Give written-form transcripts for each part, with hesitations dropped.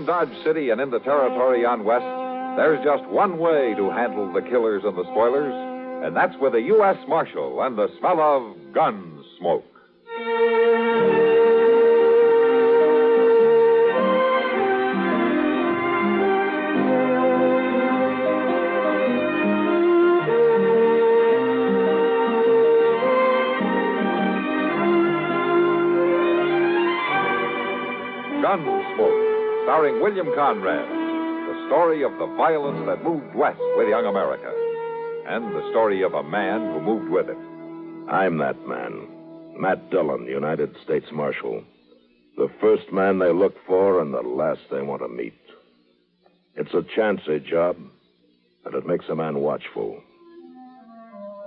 around Dodge City and into territory on west, there's just one way to handle the killers and the spoilers, and that's with a U.S. Marshal and the smell of Gunsmoke. Gunsmoke, starring William Conrad, the story of the violence that moved west with young America, and the story of a man who moved with it. I'm that man, Matt Dillon, United States Marshal. The first man they look for and the last they want to meet. It's a chancy job, and it makes a man watchful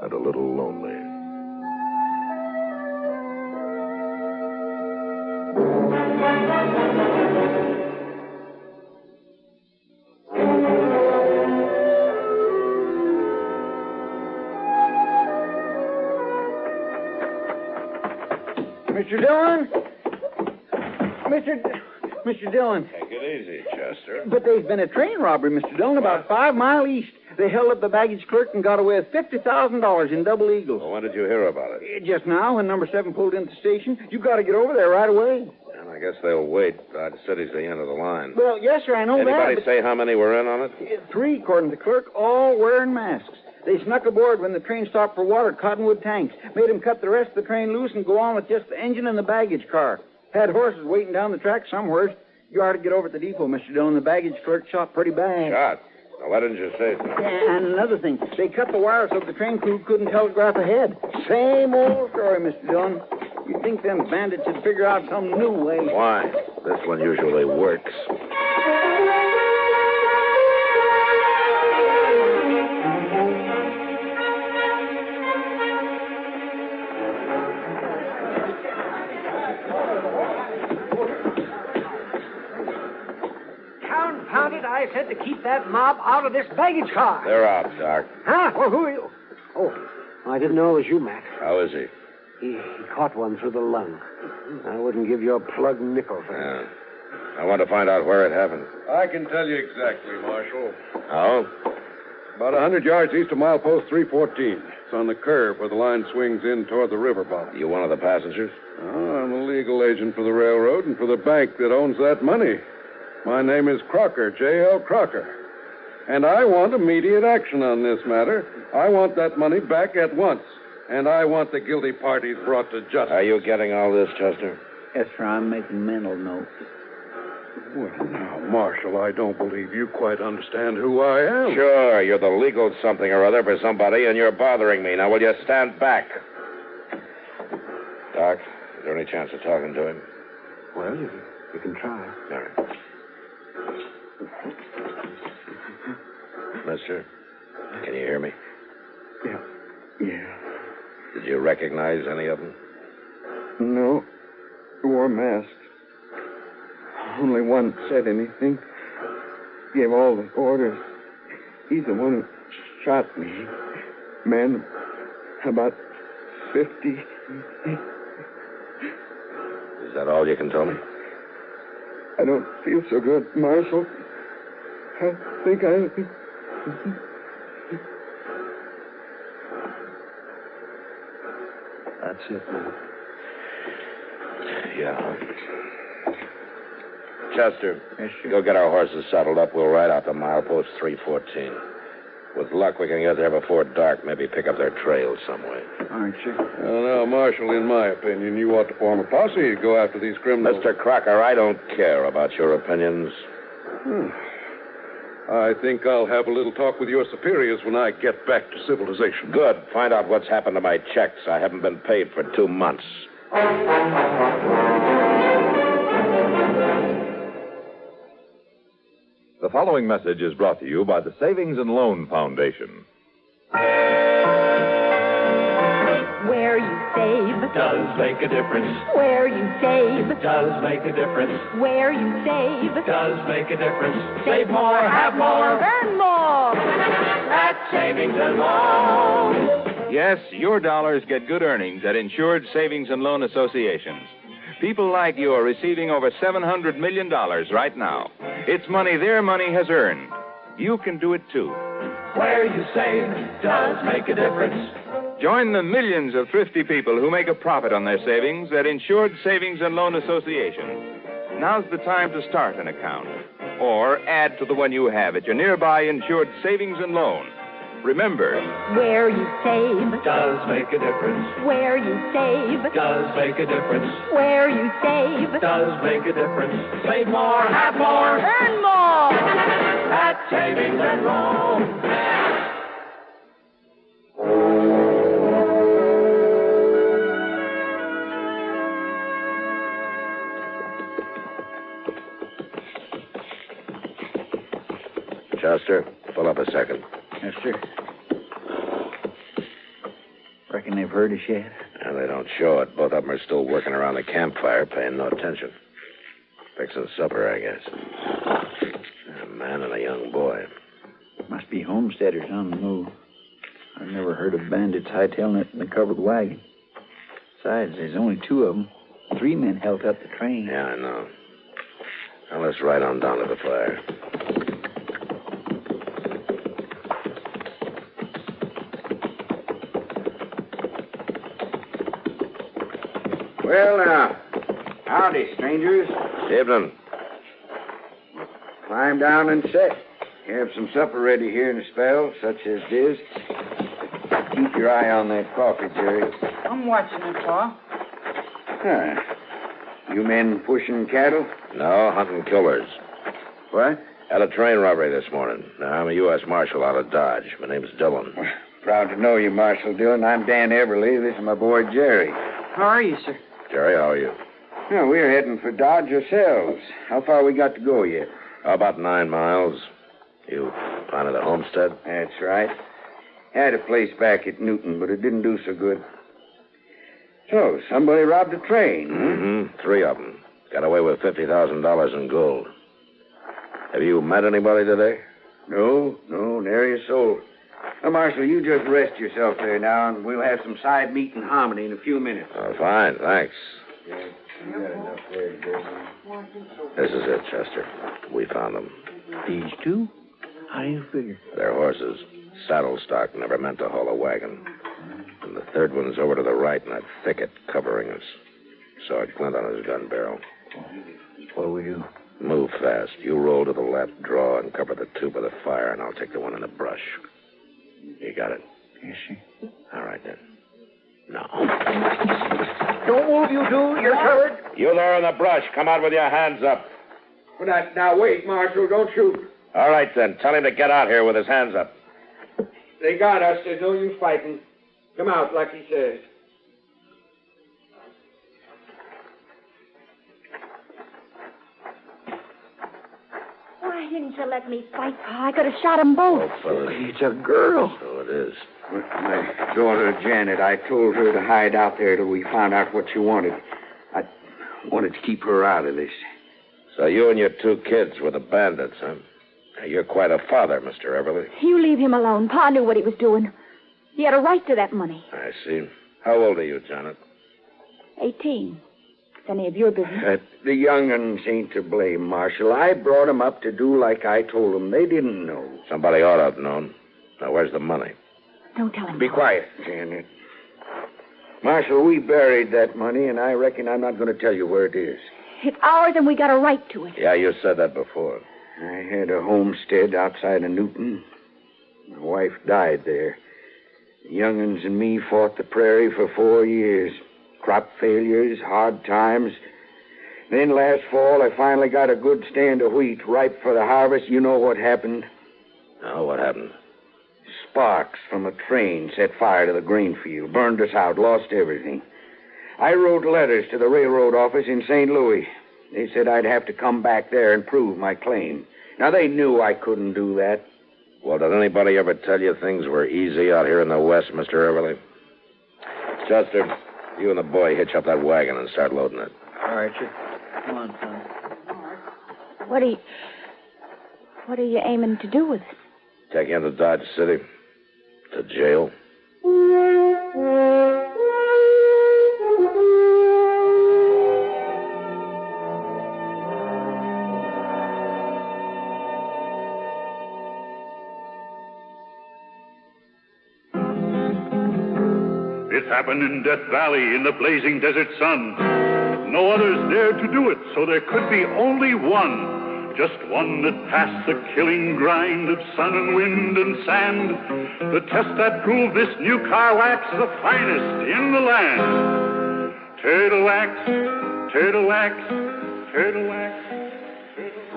and a little lonely. Mr. Dillon? Mr. Dillon. Take it easy, Chester. But there's been a train robbery, Mr. Dillon, about 5 miles east. They held up the baggage clerk and got away with $50,000 in double eagles. Well, when did you hear about it? Just now, when number 7 pulled into the station. You got to get over there right away. And I guess they'll wait. Dodge City's the end of the line. Well, yes, sir, I know that. Anybody say how many were in on it? 3, according to the clerk, all wearing masks. They snuck aboard when the train stopped for water at Cottonwood tanks. Made them cut the rest of the train loose and go on with just the engine and the baggage car. Had horses waiting down the track somewhere. You ought to get over to the depot, Mr. Dillon. The baggage clerk shot pretty bad. Shot? Now, why didn't you say so? Yeah, and another thing. They cut the wire so the train crew couldn't telegraph ahead. Same old story, Mr. Dillon. You'd think them bandits would figure out some new way. Why? This one usually works. I said to keep that mob out of this baggage car. They're out, Doc. Huh? Well, who are you? Oh, I didn't know it was you, Matt. How is he? He caught one through the lung. I wouldn't give you a plug nickel for that. Yeah. I want to find out where it happened. I can tell you exactly, Marshal. Oh? About 100 yards east of milepost 314. It's on the curve where the line swings in toward the river bottom. You one of the passengers? Oh, I'm a legal agent for the railroad and for the bank that owns that money. My name is Crocker, J.L. Crocker. And I want immediate action on this matter. I want that money back at once. And I want the guilty parties brought to justice. Are you getting all this, Chester? Yes, sir. I'm making mental notes. Well, now, Marshal, I don't believe you quite understand who I am. Sure, you're the legal something or other for somebody, and you're bothering me. Now, will you stand back? Doc, is there any chance of talking to him? Well, you can try. All right. Mister, can you hear me? Yeah. Did you recognize any of them? No. They wore masks. Only one said anything. Gave all the orders. He's the one who shot me. Man, about 50. Is that all you can tell me? I don't feel so good, Marshal. I think That's it, man. Yeah. Chester, Yes, sir. go get our horses saddled up. We'll ride out to milepost 314. With luck, we can get there before dark. Maybe pick up their trail some way. All right, sir. Well, now, Marshal, in my opinion, you ought to form a posse to go after these criminals. Mr. Crocker, I don't care about your opinions. I think I'll have a little talk with your superiors when I get back to civilization. Good. Find out what's happened to my checks. I haven't been paid for 2 months. The following message is brought to you by the Savings and Loan Foundation. Where you save does make a difference. Where you save Does make a difference. Where you save Does make a difference. Save more, have more. Earn more. At Savings and Loan. Yes, your dollars get good earnings at insured savings and loan associations. People like you are receiving over $700 million right now. It's money their money has earned. You can do it, too. Where you save does make a difference. Join the millions of thrifty people who make a profit on their savings at Insured Savings and Loan Association. Now's the time to start an account. Or add to the one you have at your nearby Insured Savings and Loan. Remember, Where you save Does make a difference. Where you save Does make a difference. Where you save Does make a difference. Save more, have more. Earn more. At Savings and Loan. Chester, pull up a second. Yes, sir. Reckon they've heard us yet? And they don't show it. Both of them are still working around the campfire, paying no attention. Fixing supper, I guess. A man and a young boy. Must be homesteaders on the move. I've never heard of bandits hightailing it in a covered wagon. Besides, there's only 2 of them. 3 men held up the train. Yeah, I know. Now let's ride on down to the fire. Well, now, howdy, strangers. Evening. Climb down and sit. Have some supper ready here in a spell, such as this. Keep your eye on that coffee, Jerry. I'm watching it, Pa. You men pushing cattle? No, hunting killers. What? Had a train robbery this morning. Now, I'm a U.S. Marshal out of Dodge. My name's Dillon. Proud to know you, Marshal Dillon. I'm Dan Everly. This is my boy, Jerry. How are you, sir? Jerry, how are you? Well, we're heading for Dodge ourselves. How far we got to go yet? About 9 miles. You planted a homestead? That's right. Had a place back at Newton, but it didn't do so good. So, somebody robbed a train, huh? Mm-hmm. 3 of them. Got away with $50,000 in gold. Have you met anybody today? No, nary a soul. Now, Marshal, you just rest yourself there now, and we'll have some side meat and hominy in a few minutes. Oh, fine, thanks. Yeah, you got enough there to go. This is it, Chester. We found them. These 2? How do you figure? Their horses. Saddle stock never meant to haul a wagon. And the 3rd one's over to the right in that thicket covering us. Saw a glint on his gun barrel. What do we do? Move fast. You roll to the left, draw, and cover the 2 by the fire, and I'll take the one in the brush. You got it? Yes, sir. All right, then. Now. Don't move, you 2. You're covered. You there in the brush. Come out with your hands up. Now, wait, Marshal. Don't shoot. All right, then. Tell him to get out here with his hands up. They got us. There's no use fighting. Come out, like he says. Why didn't you let me fight, Pa? I could have shot them both. Oh, fellas. It's a girl. So it is. My daughter, Janet, I told her to hide out there till we found out what she wanted. I wanted to keep her out of this. So you and your 2 kids were the bandits, huh? You're quite a father, Mr. Everly. You leave him alone. Pa knew what he was doing. He had a right to that money. I see. How old are you, Janet? 18. It's any of your business. The young'uns ain't to blame, Marshal. I brought 'em up to do like I told 'em. They didn't know. Somebody ought to have known. Now, where's the money? Don't tell him. Be quiet, Janet. Marshal, we buried that money, and I reckon I'm not going to tell you where it is. It's ours, and we got a right to it. Yeah, you said that before. I had a homestead outside of Newton. My wife died there. The young'uns and me fought the prairie for 4 years. Crop failures, hard times. Then last fall, I finally got a good stand of wheat ripe for the harvest. You know what happened? Now, what happened? Sparks from a train set fire to the grain field, burned us out, lost everything. I wrote letters to the railroad office in St. Louis. They said I'd have to come back there and prove my claim. Now, they knew I couldn't do that. Well, did anybody ever tell you things were easy out here in the West, Mr. Everly? Chester, you and the boy hitch up that wagon and start loading it. All right, sir. Come on, son. What are you aiming to do with it? Take you into Dodge City. To jail. It happened in Death Valley in the blazing desert sun. No others dared to do it, so there could be only one. Just one that passed the killing grind of sun and wind and sand. The test that proved this new car wax the finest in the land. Turtle wax, turtle wax, turtle wax.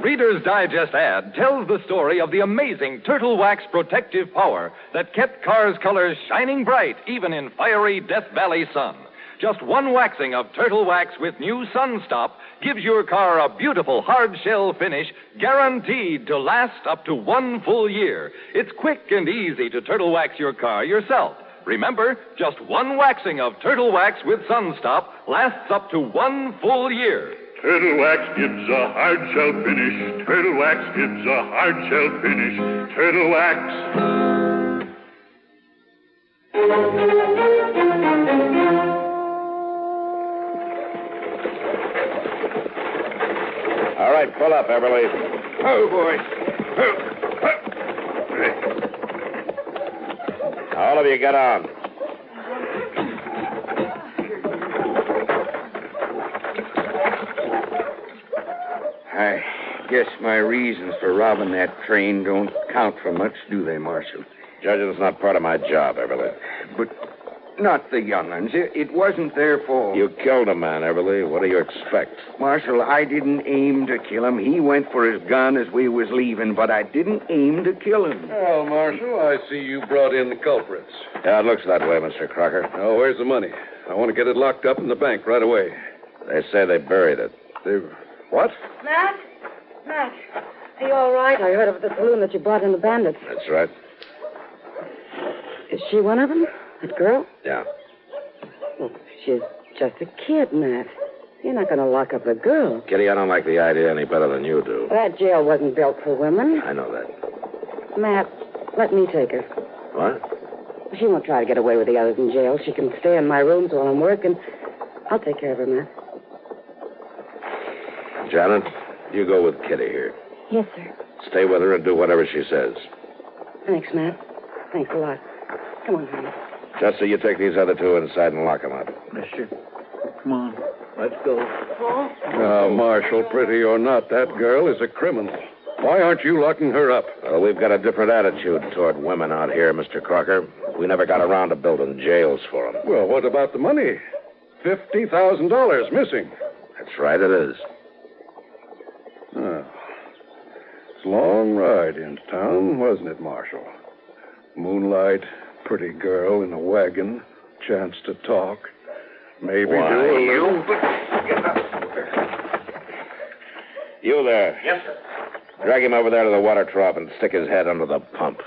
Reader's Digest ad tells the story of the amazing Turtle Wax protective power that kept cars' colors shining bright even in fiery Death Valley sun. Just one waxing of Turtle Wax with new Sun Stop gives your car a beautiful hard shell finish guaranteed to last up to 1 full year. It's quick and easy to Turtle Wax your car yourself. Remember, just one waxing of Turtle Wax with Sun Stop lasts up to 1 full year. Turtle Wax gives a hard shell finish. Turtle Wax gives a hard shell finish. Turtle Wax. All right, pull up, Everly. Oh, boy. All of you get on. I guess my reasons for robbing that train don't count for much, do they, Marshal? Judging's not part of my job, Everly. But not the young'uns. It wasn't their fault. You killed a man, Everly. What do you expect? Marshal, I didn't aim to kill him. He went for his gun as we was leaving, but I didn't aim to kill him. Well, Marshal, I see you brought in the culprits. Yeah, it looks that way, Mr. Crocker. Oh, where's the money? I want to get it locked up in the bank right away. They say they buried it. What? Matt? Matt, are you all right? I heard of the saloon that you brought in the bandits. That's right. Is she one of them? That girl? Yeah. Well, she's just a kid, Matt. You're not going to lock up a girl. Kitty, I don't like the idea any better than you do. That jail wasn't built for women. I know that. Matt, let me take her. What? She won't try to get away with the others in jail. She can stay in my rooms while I'm working. I'll take care of her, Matt. Janet, you go with Kitty here. Yes, sir. Stay with her and do whatever she says. Thanks, Matt. Thanks a lot. Come on, honey. Just so you take these other two inside and lock them up. Mister, come on. Let's go. Now, Marshal, pretty or not, that girl is a criminal. Why aren't you locking her up? Well, we've got a different attitude toward women out here, Mr. Crocker. We never got around to building jails for them. Well, what about the money? $50,000 missing. That's right, it is. Oh. It's a long ride into town, wasn't it, Marshal? Moonlight, pretty girl in a wagon, chance to talk. Maybe Why, you... You there. Yes, sir. Drag him over there to the water trough and stick his head under the pump.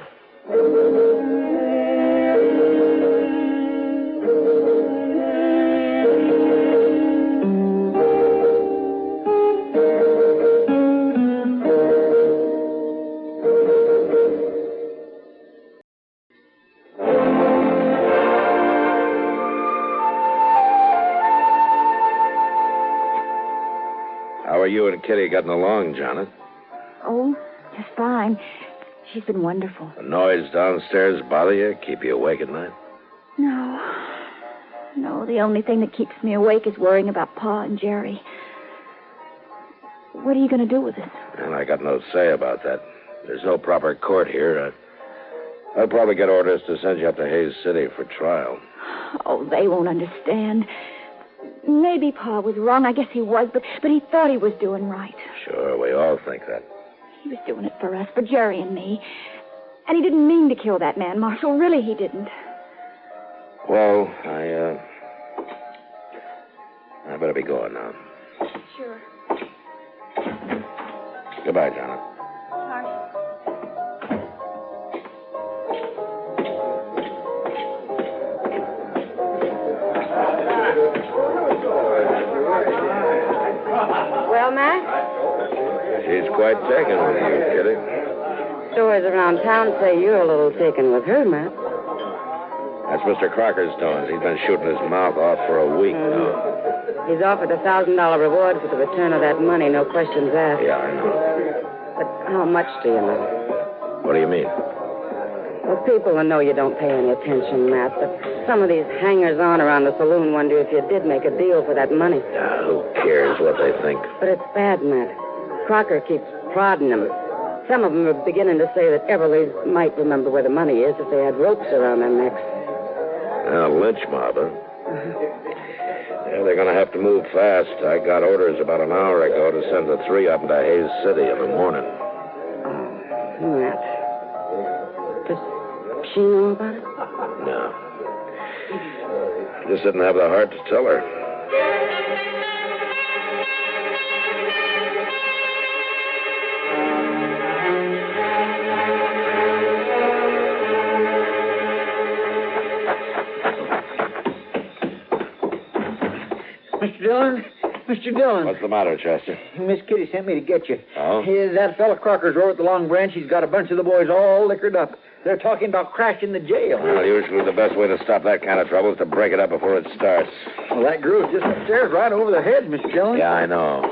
How are you and Kitty getting along, Janet? Oh, just fine. She's been wonderful. The noise downstairs bother you? Keep you awake at night? No. No, the only thing that keeps me awake is worrying about Pa and Jerry. What are you going to do with us? Well, I got no say about that. There's no proper court here. I'll probably get orders to send you up to Hayes City for trial. Oh, they won't understand. Maybe Pa was wrong. I guess he was, but he thought he was doing right. Sure, we all think that. He was doing it for us, for Jerry and me. And he didn't mean to kill that man, Marshal. Really, he didn't. Well, I better be going now. Sure. Goodbye, Janet. Well, Matt? She's quite taken with you, Kitty. Stories around town say you're a little taken with her, Matt. That's Mr. Crocker's doing. He's been shooting his mouth off for a week now. He's offered a $1,000 reward for the return of that money, no questions asked. Yeah, I know. But how much do you know? What do you mean? Well, people will know you don't pay any attention, Matt, but some of these hangers-on around the saloon wonder if you did make a deal for that money. Who cares what they think? But it's bad, Matt. Crocker keeps prodding them. Some of them are beginning to say that Everly's might remember where the money is if they had ropes around their necks. Lynch mob, huh? Yeah, they're going to have to move fast. I got orders about an hour ago to send the 3 up to Hayes City in the morning. Oh, Matt. Does she know about it? No. Just didn't have the heart to tell her. Mr. Dillon? Mr. Dillon. What's the matter, Chester? Miss Kitty sent me to get you. Oh? That fella Crocker's over at the Long Branch. He's got a bunch of the boys all liquored up. They're talking about crashing the jail. Well, usually the best way to stop that kind of trouble is to break it up before it starts. Well, that girl's just upstairs right over their heads, Mr. Dillon. Yeah, I know.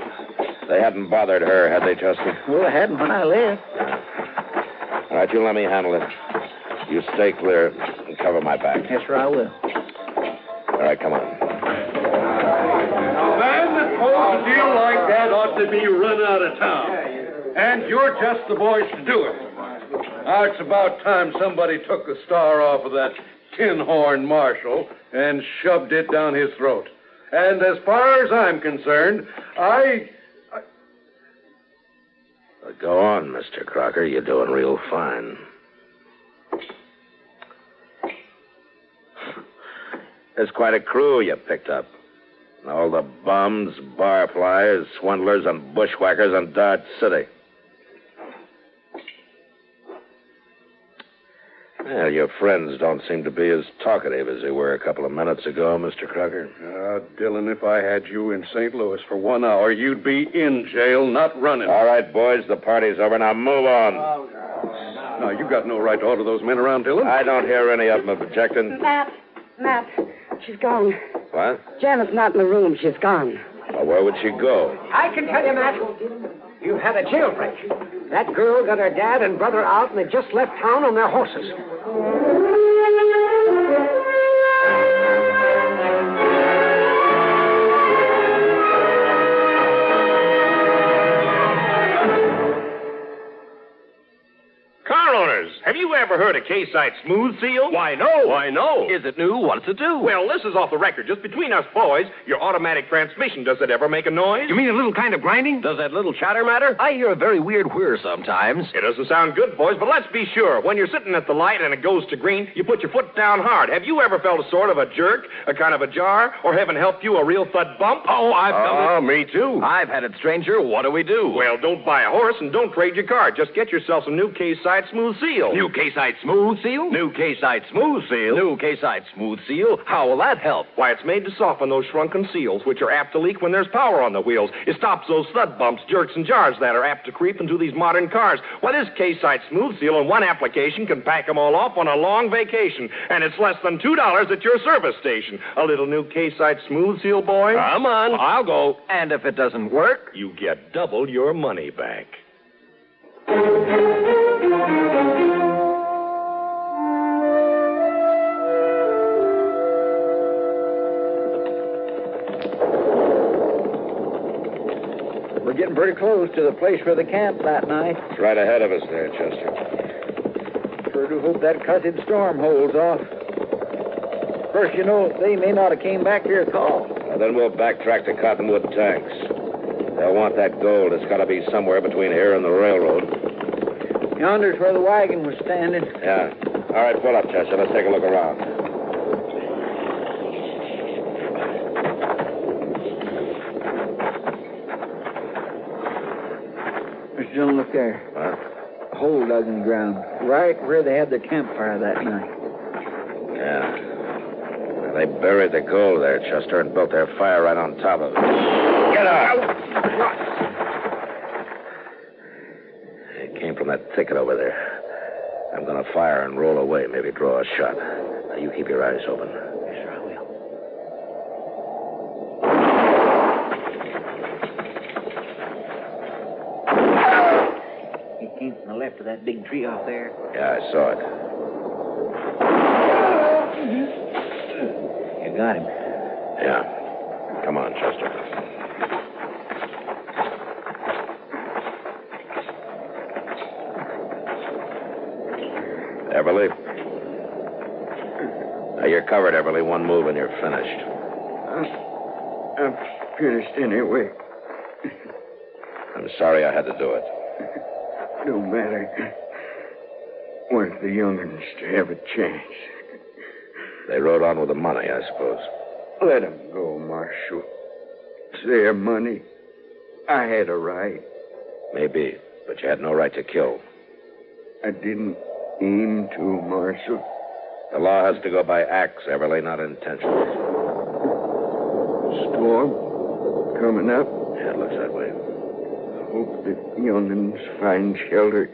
They hadn't bothered her, had they, Chester? Well, they hadn't when I left. All right, you let me handle it. You stay clear and cover my back. Yes, sir, I will. All right, come on. A man that pulls a deal like that ought to be run out of town. And you're just the boys to do it. Now, it's about time somebody took the star off of that tin-horn marshal and shoved it down his throat. And as far as I'm concerned, Go on, Mr. Crocker. You're doing real fine. There's quite a crew you picked up. All the bums, barflies, swindlers, and bushwhackers in Dodge City. Well, your friends don't seem to be as talkative as they were a couple of minutes ago, Mr. Crocker. Dillon, if I had you in St. Louis for 1 hour, you'd be in jail, not running. All right, boys, the party's over. Now move on. Now, you got no right to order those men around, Dillon. I don't hear any of them objecting. Matt, she's gone. What? Janet's not in the room. She's gone. Well, where would she go? I can tell you, Matt. You had a jailbreak. That girl got her dad and brother out, and they just left town on their horses. Car owners, have you ever heard of K-Site Smooth Seal? Why, no. Why, no. Is it new? What's it do? Well, this is off the record. Just between us boys, your automatic transmission, does it ever make a noise? You mean a little kind of grinding? Does that little chatter matter? I hear a very weird whir sometimes. It doesn't sound good, boys, but let's be sure. When you're sitting at the light and it goes to green, you put your foot down hard. Have you ever felt a sort of a jerk, a kind of a jar, or heaven help you, a real thud bump? Oh, I've felt it. Oh, me too. I've had it, stranger. What do we do? Well, don't buy a horse and don't trade your car. Just get yourself some new K-Site Smooth Seal. New K-Site Smooth Seal? New K-Site Smooth Seal? New K-Site Smooth Seal? How will that help? Why, it's made to soften those shrunken seals, which are apt to leak when there's power on the wheels. It stops those thud bumps, jerks, and jars that are apt to creep into these modern cars. Why, this K-Site Smooth Seal in one application can pack them all off on a long vacation. And it's less than $2 at your service station. A little new K-Site Smooth Seal, boy? Come on. I'll go. And if it doesn't work? You get double your money back. We're getting pretty close to the place where they camped that night. It's right ahead of us there, Chester. Sure do hope that cussed storm holds off. First, you know, they may not have came back here at all. Well, then we'll backtrack to Cottonwood Tanks. They'll want that gold. It's got to be somewhere between here and the railroad. Yonder's where the wagon was standing. Yeah. All right, pull up, Chester. Let's take a look around. Mr. Dillon, look there. What? A hole dug in the ground, right where they had their campfire that night. Yeah. Well, they buried the gold there, Chester, and built their fire right on top of it. Get out! It came from that thicket over there. I'm going to fire and roll away, maybe draw a shot. Now, you keep your eyes open. Yes, sir, I will. It came from the left of that big tree off there. Yeah, I saw it. You got him. Yeah. Come on, Chester. Everly. Now, you're covered, Everly. One move and you're finished. I'm finished anyway. I'm sorry I had to do it. No matter. Want the young'uns to have a chance. They rode on with the money, I suppose. Let 'em go, Marshal. It's their money. I had a right. Maybe, but you had no right to kill. I didn't aim to, Marshal. The law has to go by acts, Everly, not intentions. Storm coming up. Yeah, it looks that way. Hope the young'uns find shelter.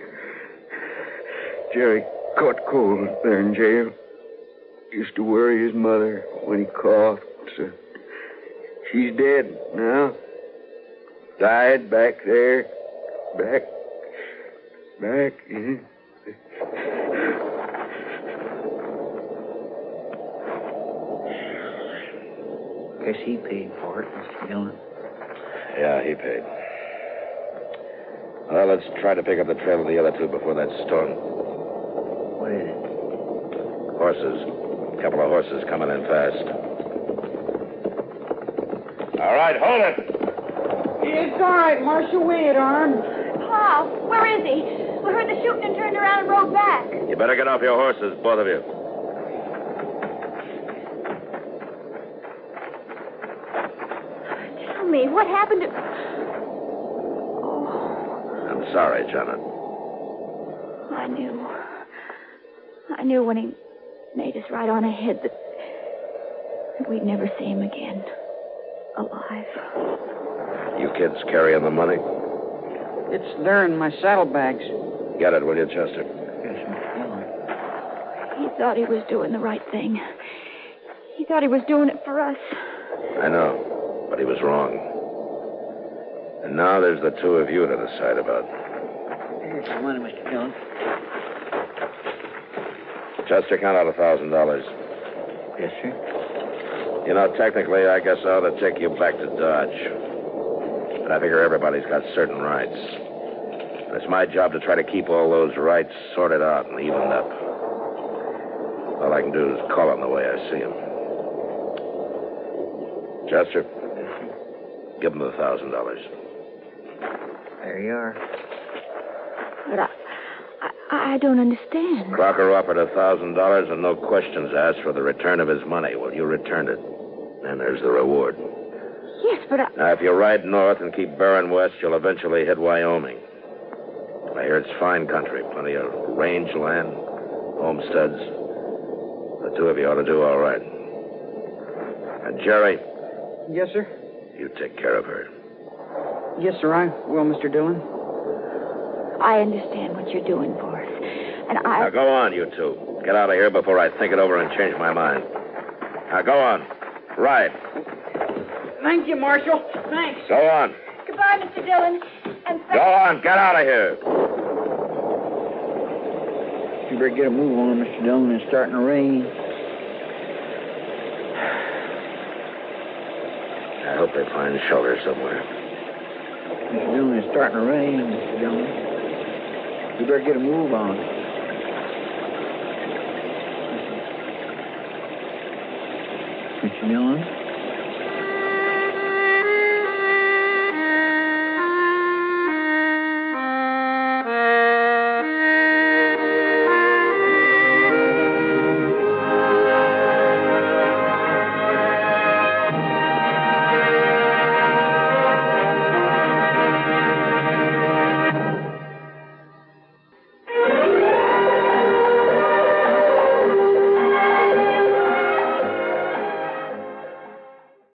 Jerry caught cold there in jail. Used to worry his mother when he coughed. So she's dead now. Died back there. Back. Yeah. Guess he paid for it, Mr. Dillon. Yeah, he paid. Well, let's try to pick up the trail of the other two before that storm. What is it? Horses. A couple of horses coming in fast. All right, hold it. It's all right, Marshal. We ain't armed. Pa, where is he? We heard the shooting and turned around and rode back. You better get off your horses, both of you. Tell me, what happened to... I'm sorry, Janet. I knew when he made us ride on ahead that we'd never see him again. Alive. You kids carrying the money? It's there in my saddlebags. Get it, will you, Chester? He thought he was doing the right thing. He thought he was doing it for us. I know, but he was wrong. And now there's the two of you to decide about. Here's the money, Mr. Dillon. Chester, count out $1,000. Yes, sir. You know, technically, I guess I ought to take you back to Dodge. But I figure everybody's got certain rights. And it's my job to try to keep all those rights sorted out and evened up. All I can do is call them the way I see them. Chester, give him the $1,000. There you are. But I don't understand. Crocker offered $1,000 and no questions asked for the return of his money. Well, you returned it. And there's the reward. Yes, but Now, if you ride north and keep bearing west, you'll eventually hit Wyoming. I hear it's fine country. Plenty of range land, homesteads. The two of you ought to do all right. And Jerry. Yes, sir? You take care of her. Yes, sir, I will, Mr. Dillon. I understand what you're doing for us. And Now, go on, you two. Get out of here before I think it over and change my mind. Now, go on. Ride. Thank you, Marshal. Thanks. Go on. Goodbye, Mr. Dillon. And Go on. Get out of here. You better get a move on, Mr. Dillon. It's starting to rain. I hope they find shelter somewhere. Mr. Dillon, it's starting to rain, Mr. Dillon. You better get a move on. Mr. Dillon?